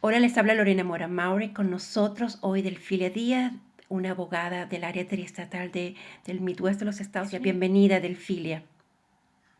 Hola, les habla Lorena Mora Maury con nosotros hoy del Filia Díaz, una abogada del área triestatal del Midwest de los Estados Unidos. Bienvenida, Delfilia.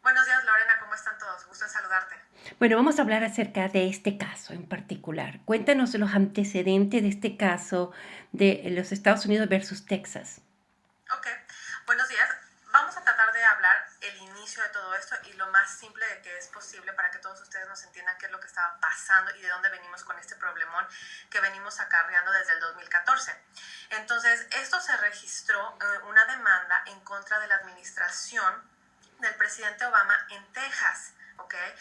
Buenos días, Lorena, ¿cómo están todos? Gusto en saludarte. Bueno, vamos a hablar acerca de este caso en particular. Cuéntanos los antecedentes de este caso de los Estados Unidos versus Texas. Ok, buenos días. Vamos a tratar de hablar el inicio de todo esto y lo más simple de que es posible para que todos ustedes nos entiendan qué es lo que estaba pasando y de dónde venimos con este problemón que venimos acarreando desde el 2014. Entonces, esto se registró una demanda en contra de la administración del presidente Obama en Texas. ¿Okay?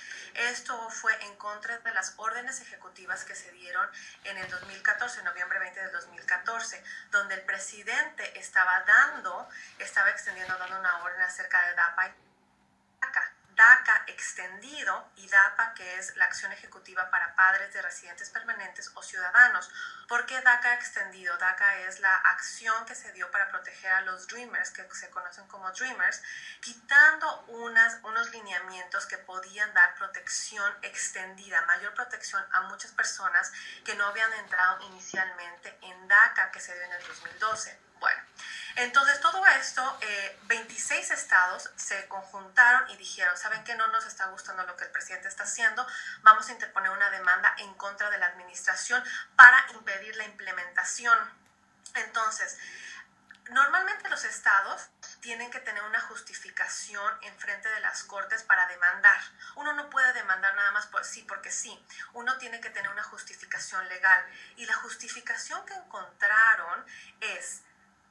Esto fue en contra de las órdenes ejecutivas que se dieron en el 2014, noviembre 20 del 2014, donde el presidente estaba dando una orden acerca de DAPA y DACA. DACA extendido y DAPA, que es la acción ejecutiva para padres de residentes permanentes o ciudadanos. ¿Por qué DACA extendido? DACA es la acción que se dio para proteger a los Dreamers, que se conocen como Dreamers, quitando unos lineamientos que podían dar protección extendida, mayor protección a muchas personas que no habían entrado inicialmente en DACA, que se dio en el 2012. Bueno, entonces todo esto, 26 estados se conjuntaron y dijeron, ¿saben qué? No nos está gustando lo que el presidente está haciendo, vamos a interponer una demanda en contra de la administración para impedir la implementación. Entonces, normalmente los estados tienen que tener una justificación en frente de las cortes para demandar. Uno no puede demandar nada más porque sí. Uno tiene que tener una justificación legal. Y la justificación que encontraron es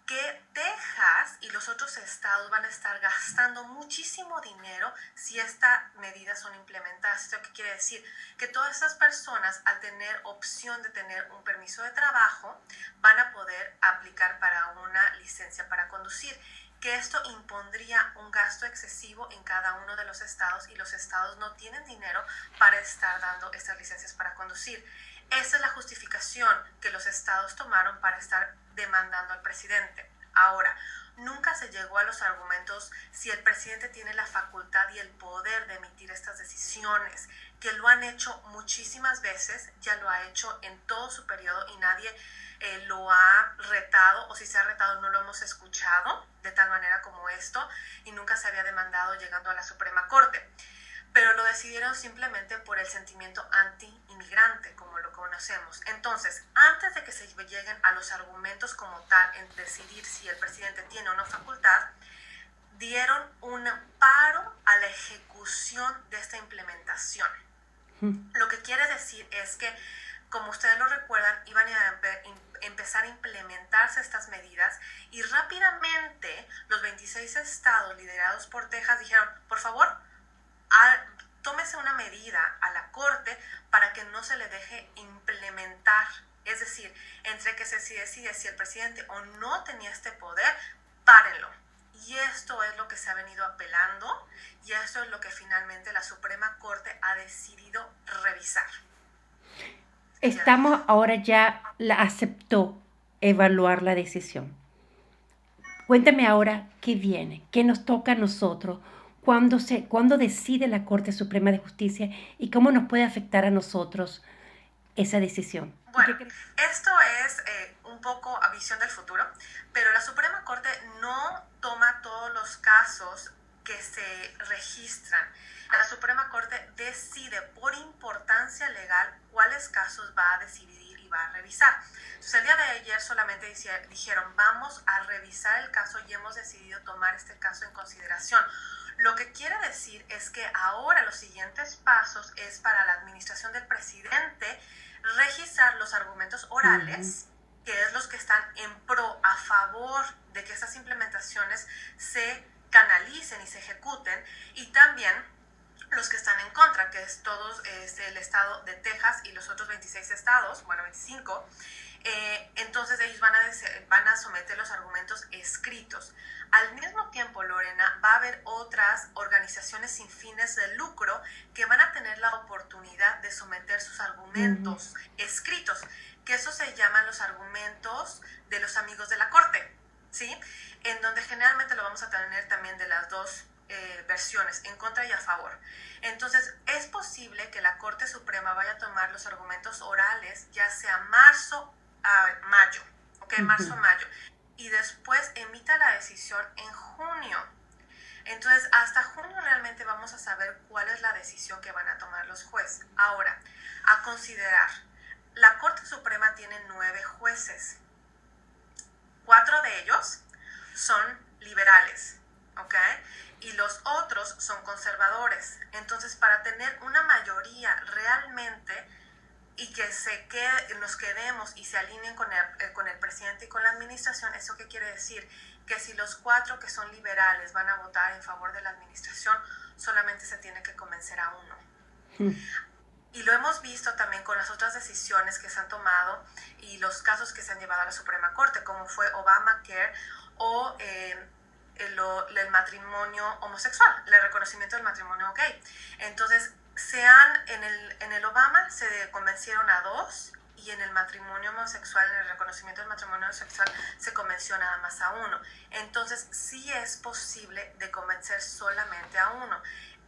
que Texas y los otros estados van a estar gastando muchísimo dinero si estas medidas son implementadas. ¿Esto qué quiere decir? Que todas estas personas, al tener opción de tener un permiso de trabajo, van a poder aplicar para una licencia para conducir, que esto impondría un gasto excesivo en cada uno de los estados y los estados no tienen dinero para estar dando estas licencias para conducir. Esa es la justificación que los estados tomaron para estar demandando al presidente. Ahora, nunca se llegó a los argumentos si el presidente tiene la facultad y el poder de emitir estas decisiones, que lo han hecho muchísimas veces, ya lo ha hecho en todo su periodo y nadie lo ha retado, o si se ha retado no lo hemos escuchado de tal manera como esto, y nunca se había demandado llegando a la Suprema Corte. Pero lo decidieron simplemente por el sentimiento anti-inmigrante, como lo conocemos. Entonces, antes de que se lleguen a los argumentos como tal en decidir si el presidente tiene o no facultad, dieron un paro a la ejecución de esta implementación. Lo que quiere decir es que, como ustedes lo recuerdan, iban a empezar a implementarse estas medidas y rápidamente los 26 estados liderados por Texas dijeron, por favor, tómese una medida a la corte para que no se le deje implementar. Es decir, entre que se decide si el presidente o no tenía este poder, párenlo. Y esto es lo que se ha venido apelando y esto es lo que finalmente la Suprema Corte ha decidido revisar. Estamos ahora ya, la aceptó evaluar la decisión. Cuéntame ahora qué viene, qué nos toca a nosotros, cuándo decide la Corte Suprema de Justicia y cómo nos puede afectar a nosotros esa decisión. Bueno, esto es un poco a visión del futuro, pero la Suprema Corte no toma todos los casos que se registran. La Suprema Corte decide por importancia legal cuáles casos va a decidir y va a revisar. Entonces, el día de ayer solamente dijeron, vamos a revisar el caso y hemos decidido tomar este caso en consideración. Lo que quiere decir es que ahora los siguientes pasos es para la administración del presidente registrar los argumentos orales, que es los que están en pro, a favor de que estas implementaciones se canalicen y se ejecuten, y también los que están en contra, que es todos el estado de Texas y los otros 26 estados, bueno, 25, entonces ellos van a someter los argumentos escritos. Al mismo tiempo, Lorena, va a haber otras organizaciones sin fines de lucro que van a tener la oportunidad de someter sus argumentos escritos, que eso se llaman los argumentos de los amigos de la corte, ¿sí? En donde generalmente lo vamos a tener también de las dos versiones, en contra y a favor. Entonces, es posible que la Corte Suprema vaya a tomar los argumentos orales, ya sea marzo a mayo, ¿ok? Marzo a mayo, y después emita la decisión en junio. Entonces, hasta junio realmente vamos a saber cuál es la decisión que van a tomar los jueces. Ahora, a considerar, la Corte Suprema tiene 9 jueces. 4 de ellos son liberales, ¿ok? Y los otros son conservadores. Entonces, para tener una mayoría realmente y que nos quedemos y se alineen con el presidente y con la administración, ¿eso qué quiere decir? Que si los 4 que son liberales van a votar en favor de la administración, solamente se tiene que convencer a uno. Y lo hemos visto también con las otras decisiones que se han tomado y los casos que se han llevado a la Suprema Corte, como fue Obamacare o el matrimonio homosexual, el reconocimiento del matrimonio gay. Entonces, en el Obama se convencieron a 2 y en el matrimonio homosexual, en el reconocimiento del matrimonio homosexual, se convenció nada más a 1. Entonces, sí es posible de convencer solamente a 1.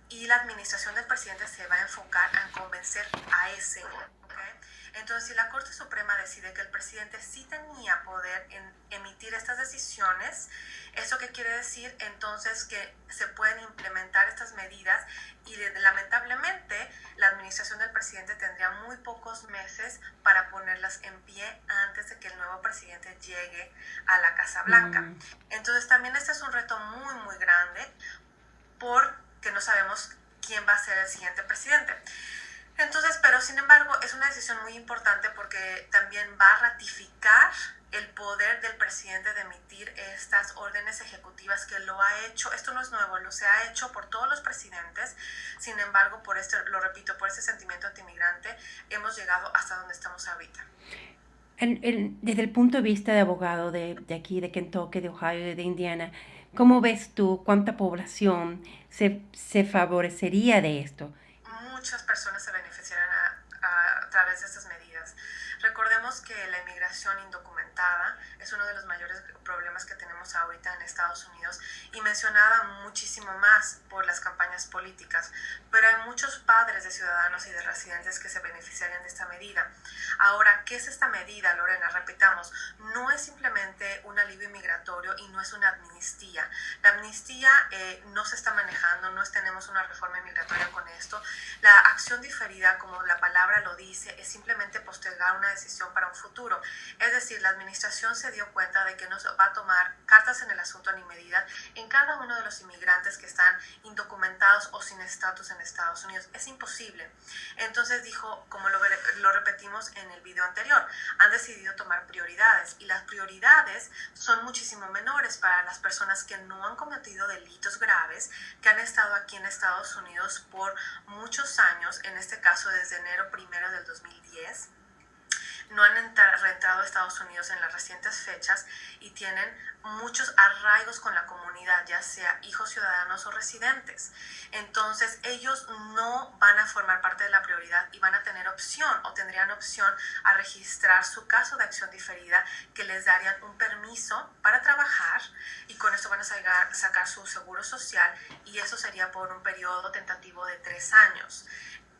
Y la administración del presidente se va a enfocar en convencer a ese. ¿Okay? Entonces, si la Corte Suprema decide que el presidente sí tenía poder en emitir estas decisiones, ¿eso qué quiere decir? Entonces que se pueden implementar estas medidas y lamentablemente la administración del presidente tendría muy pocos meses para ponerlas en pie antes de que el nuevo presidente llegue a la Casa Blanca. Entonces también este es un reto muy, muy grande porque no sabemos quién va a ser el siguiente presidente. Entonces, pero sin embargo, es una decisión muy importante porque también va a ratificar el poder del presidente de emitir estas órdenes ejecutivas que lo ha hecho. Esto no es nuevo, lo se ha hecho por todos los presidentes. Sin embargo, lo repito, por este sentimiento antimigrante, hemos llegado hasta donde estamos ahorita. Desde el punto de vista de abogado de aquí, de Kentucky, de Ohio, de Indiana, ¿cómo ves tú cuánta población se favorecería de esto? Muchas personas se beneficiarán a través de estas medidas. Recordemos que la inmigración indocumentada es uno de los mayores problemas que tenemos ahorita en Estados Unidos y mencionada muchísimo más por las campañas políticas, pero hay muchos padres de ciudadanos y de residentes que se beneficiarían de esta medida. Ahora, ¿qué es esta medida, Lorena? Repitamos, no es simplemente un alivio migratorio y no es una amnistía. La amnistía no se está manejando, no tenemos una reforma migratoria con esto. La acción diferida, como la palabra lo dice, es simplemente postergar una decisión para un futuro. Es decir, la administración se dio cuenta de que no va a tomar cartas en el asunto ni medida en cada uno de los inmigrantes que están indocumentados o sin estatus en Estados Unidos. Es imposible. Entonces dijo, como lo repetimos en el video anterior, han decidido tomar prioridades y las prioridades son muchísimo menores para las personas que no han cometido delitos graves, que han estado aquí en Estados Unidos por muchos años, en este caso desde enero 1 del 2010, no han reentrado a Estados Unidos en las recientes fechas y tienen muchos arraigos con la comunidad, ya sea hijos ciudadanos o residentes. Entonces ellos no van a formar parte de la prioridad y van a tener opción o tendrían opción a registrar su caso de acción diferida que les darían un permiso para trabajar y con esto van a sacar su seguro social y eso sería por un periodo tentativo de 3 años.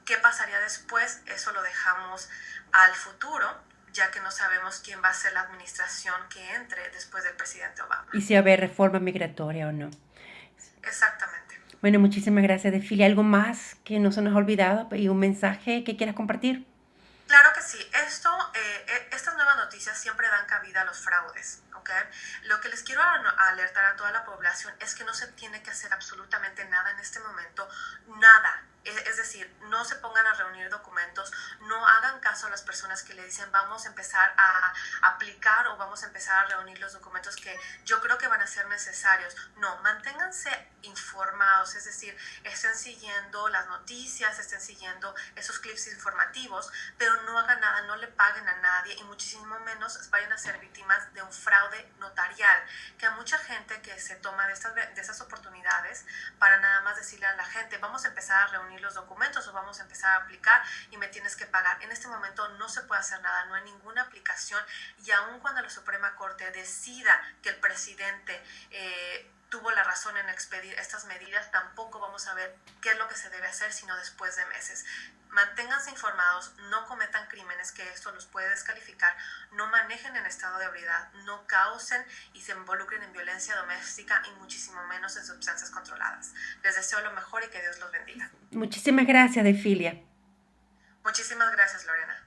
¿Qué pasaría después? Eso lo dejamos al futuro, ya que no sabemos quién va a ser la administración que entre después del presidente Obama. Y si va a haber reforma migratoria o no. Exactamente. Bueno, muchísimas gracias, Desfile. ¿Algo más que no se nos ha olvidado y un mensaje que quieras compartir? Claro que sí. Estas nuevas noticias siempre dan cabida a los fraudes, ¿ok? Lo que les quiero alertar a toda la población es que no se tiene que hacer absolutamente nada en este momento, nada. Es decir, no se pongan a reunir documentos, no hagan caso a las personas que le dicen vamos a empezar a aplicar o vamos a empezar a reunir los documentos que yo creo que van a ser necesarios. No, manténganse informados, es decir, estén siguiendo las noticias, estén siguiendo esos clips informativos, pero no hagan nada, no le paguen a nadie y muchísimo menos vayan a ser víctimas de un fraude notarial, que hay mucha gente que se toma de esas oportunidades para nada más decirle a la gente vamos a empezar a reunir los documentos o vamos a empezar a aplicar y me tienes que pagar. En este momento no se puede hacer nada, no hay ninguna aplicación y aun cuando la Suprema Corte decida que el presidente tuvo la razón en expedir estas medidas, tampoco vamos a ver qué es lo que se debe hacer sino después de meses. Manténganse informados, no cometan crímenes que esto los puede descalificar, no manejen en estado de ebriedad, no causen y se involucren en violencia doméstica y muchísimo menos en sustancias controladas. Les deseo lo mejor y que Dios los bendiga. Muchísimas gracias, Defilia. Muchísimas gracias, Lorena.